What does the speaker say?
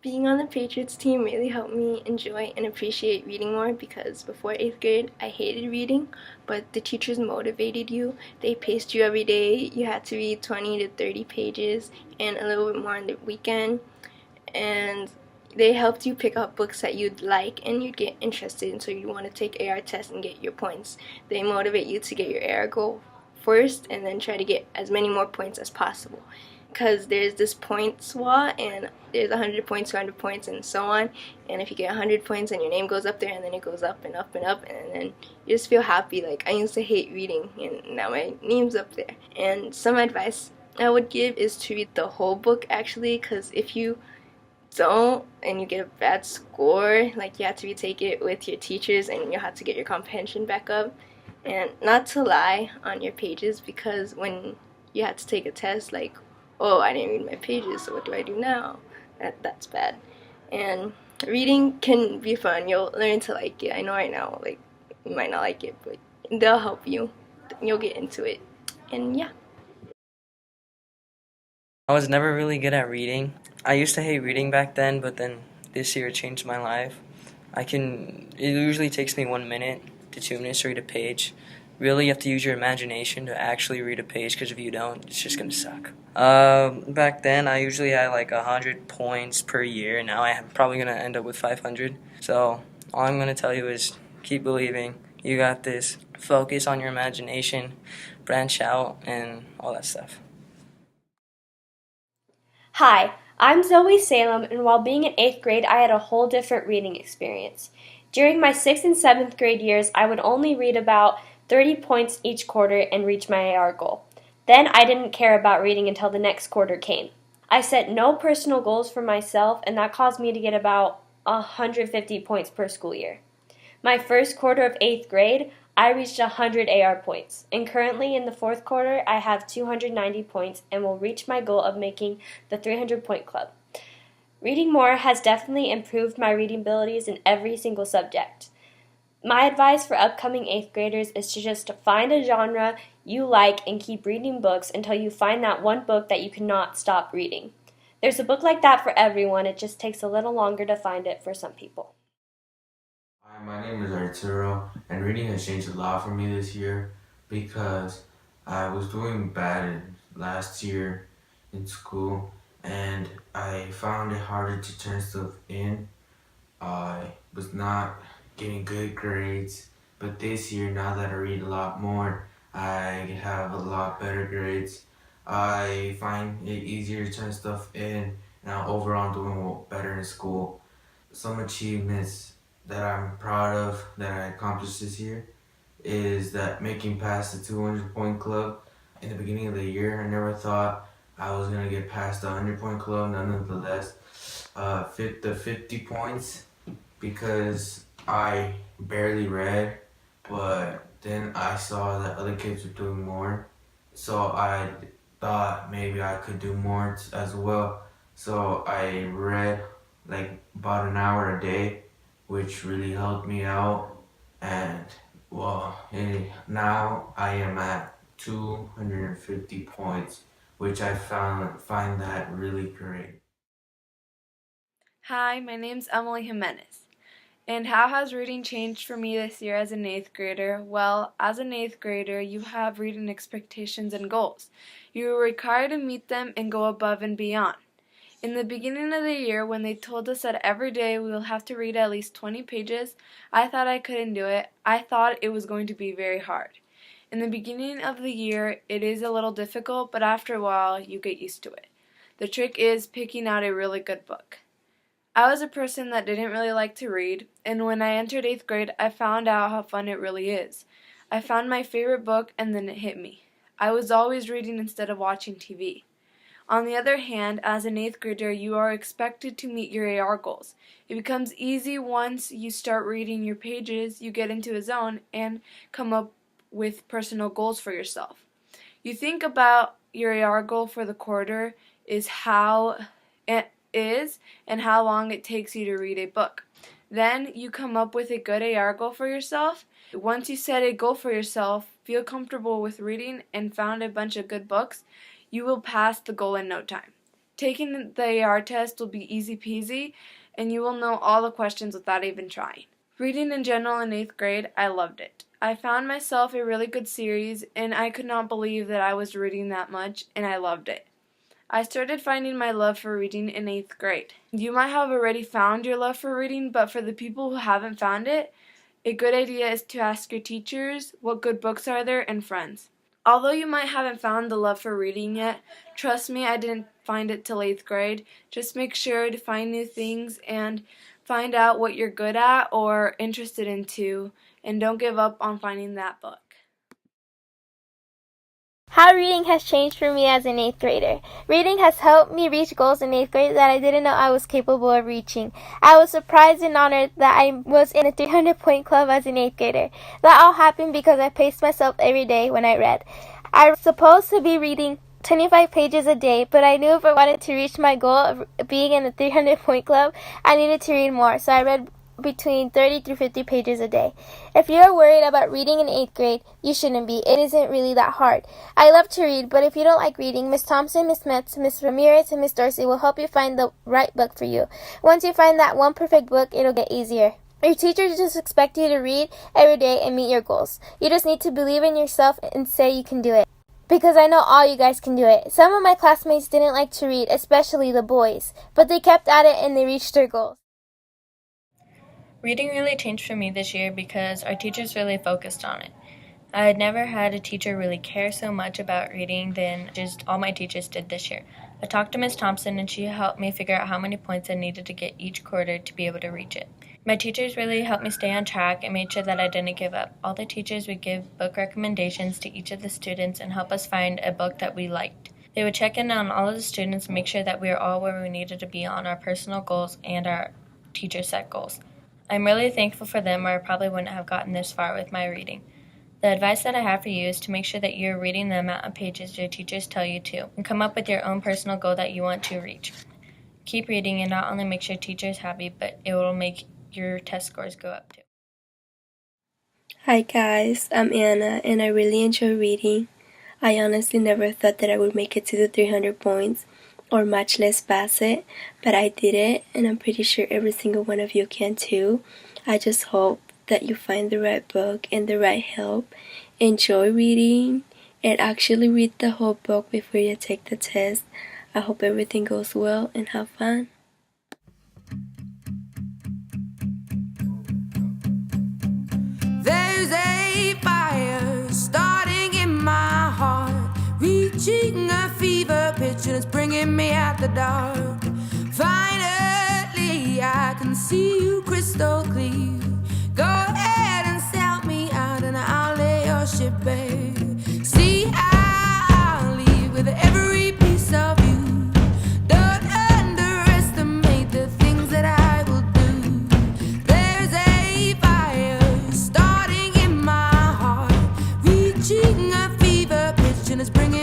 Being on the Patriots team really helped me enjoy and appreciate reading more because before 8th grade I hated reading, but the teachers motivated you. They paced you every day. You had to read 20 to 30 pages and a little bit more on the weekend. And they helped you pick up books that you'd like and you'd get interested in, so you want to take AR tests and get your points. They motivate you to get your AR goal first and then try to get as many more points as possible, because there's this points wall and there's 100 points, 200 points, and so on. And if you get 100 points, and your name goes up there, and then it goes up and up and up, and then you just feel happy. Like, I used to hate reading, and now my name's up there. And some advice I would give is to read the whole book, actually, because if you don't and you get a bad score, like, you have to retake it with your teachers and you have to get your comprehension back up. And not to lie on your pages, because when you have to take a test, like, oh, I didn't read my pages, so what do I do now? That's bad. And reading can be fun. You'll learn to like it. I know right now, like, you might not like it, but they'll help you. You'll get into it. And yeah. I was never really good at reading. I used to hate reading back then, but then this year it changed my life. It usually takes me 1 minute to 2 minutes to read a page. Really, you have to use your imagination to actually read a page, because if you don't, it's just going to suck. Back then, I usually had like 100 points per year. Now I'm probably going to end up with 500. So all I'm going to tell you is keep believing. You got this. Focus on your imagination, branch out, and all that stuff. Hi, I'm Zoe Salem, and while being in 8th grade, I had a whole different reading experience. During my 6th and 7th grade years, I would only read about 30 points each quarter and reach my AR goal. Then I didn't care about reading until the next quarter came. I set no personal goals for myself, and that caused me to get about 150 points per school year. My first quarter of 8th grade, I reached 100 AR points, and currently in the fourth quarter, I have 290 points and will reach my goal of making the 300-point club. Reading more has definitely improved my reading abilities in every single subject. My advice for upcoming 8th graders is to just find a genre you like and keep reading books until you find that one book that you cannot stop reading. There's a book like that for everyone, it just takes a little longer to find it for some people. Hi, my name is Arturo, and reading has changed a lot for me this year because I was doing bad last year in school, and I found it harder to turn stuff in. I was not getting good grades, but this year, now that I read a lot more, I have a lot better grades. I find it easier to turn stuff in, and overall I'm doing better in school. Some achievements that I'm proud of that I accomplished this year is that making past the 200 point club. In the beginning of the year, I never thought I was going to get past the 100 point club. Nonetheless, fit the 50 points because I barely read, but then I saw that other kids were doing more, so I thought maybe I could do more as well. So I read like about an hour a day, which really helped me out. And well, now I am at 250 points, which I find that really great. Hi, my name's Emily Jimenez. And how has reading changed for me this year as an 8th grader? Well, as an 8th grader, you have reading expectations and goals. You are required to meet them and go above and beyond. In the beginning of the year, when they told us that every day we will have to read at least 20 pages, I thought I couldn't do it. I thought it was going to be very hard. In the beginning of the year, it is a little difficult, but after a while, you get used to it. The trick is picking out a really good book. I was a person that didn't really like to read, and when I entered 8th grade, I found out how fun it really is. I found my favorite book, and then it hit me. I was always reading instead of watching TV. On the other hand, as an 8th grader, you are expected to meet your AR goals. It becomes easy once you start reading your pages, you get into a zone, and come up with personal goals for yourself. You think about your AR goal for the quarter is how and how long it takes you to read a book. Then you come up with a good AR goal for yourself. Once you set a goal for yourself, feel comfortable with reading, and found a bunch of good books, you will pass the goal in no time. Taking the AR test will be easy peasy, and you will know all the questions without even trying. Reading in general in 8th grade, I loved it. I found myself a really good series, and I could not believe that I was reading that much, and I loved it. I started finding my love for reading in 8th grade. You might have already found your love for reading, but for the people who haven't found it, a good idea is to ask your teachers what good books are there and friends. Although you might haven't found the love for reading yet, trust me, I didn't find it till 8th grade. Just make sure to find new things and find out what you're good at or interested in too, and don't give up on finding that book. How reading has changed for me as an 8th grader. Reading has helped me reach goals in 8th grade that I didn't know I was capable of reaching. I was surprised and honored that I was in a 300-point club as an 8th grader. That all happened because I paced myself every day when I read. I was supposed to be reading 25 pages a day, but I knew if I wanted to reach my goal of being in the 300-point club, I needed to read more, so I read between 30 through 50 pages a day. If you're worried about reading in 8th grade, you shouldn't be. It isn't really that hard. I love to read, but if you don't like reading, Miss Thompson, Miss Metz, Miss Ramirez, and Miss Dorsey will help you find the right book for you. Once you find that one perfect book, it'll get easier. Your teachers just expect you to read every day and meet your goals. You just need to believe in yourself and say you can do it. Because I know all you guys can do it. Some of my classmates didn't like to read, especially the boys, but they kept at it and they reached their goals. Reading really changed for me this year because our teachers really focused on it. I had never had a teacher really care so much about reading than just all my teachers did this year. I talked to Miss Thompson and she helped me figure out how many points I needed to get each quarter to be able to reach it. My teachers really helped me stay on track and made sure that I didn't give up. All the teachers would give book recommendations to each of the students and help us find a book that we liked. They would check in on all of the students and make sure that we were all where we needed to be on our personal goals and our teacher set goals. I'm really thankful for them, or I probably wouldn't have gotten this far with my reading. The advice that I have for you is to make sure that you're reading the amount of pages your teachers tell you to, and come up with your own personal goal that you want to reach. Keep reading and not only makes your teachers happy, but it will make your test scores go up too. Hi guys, I'm Anna and I really enjoy reading. I honestly never thought that I would make it to the 300 points or much less pass it, but I did it and I'm pretty sure every single one of you can too. I just hope that you find the right book and the right help. Enjoy reading and actually read the whole book before you take the test. I hope everything goes well and have fun. There's a fire starting in my heart, reaching a fever pitch and it's bringing me out the dark. Finally, I can see you crystal clear. Go ahead and sell me out and I'll lay your ship bare. See, I'll leave with every piece of you. Don't underestimate the things that I will do. There's a fire starting in my heart, reaching a fever pitch and it's bringing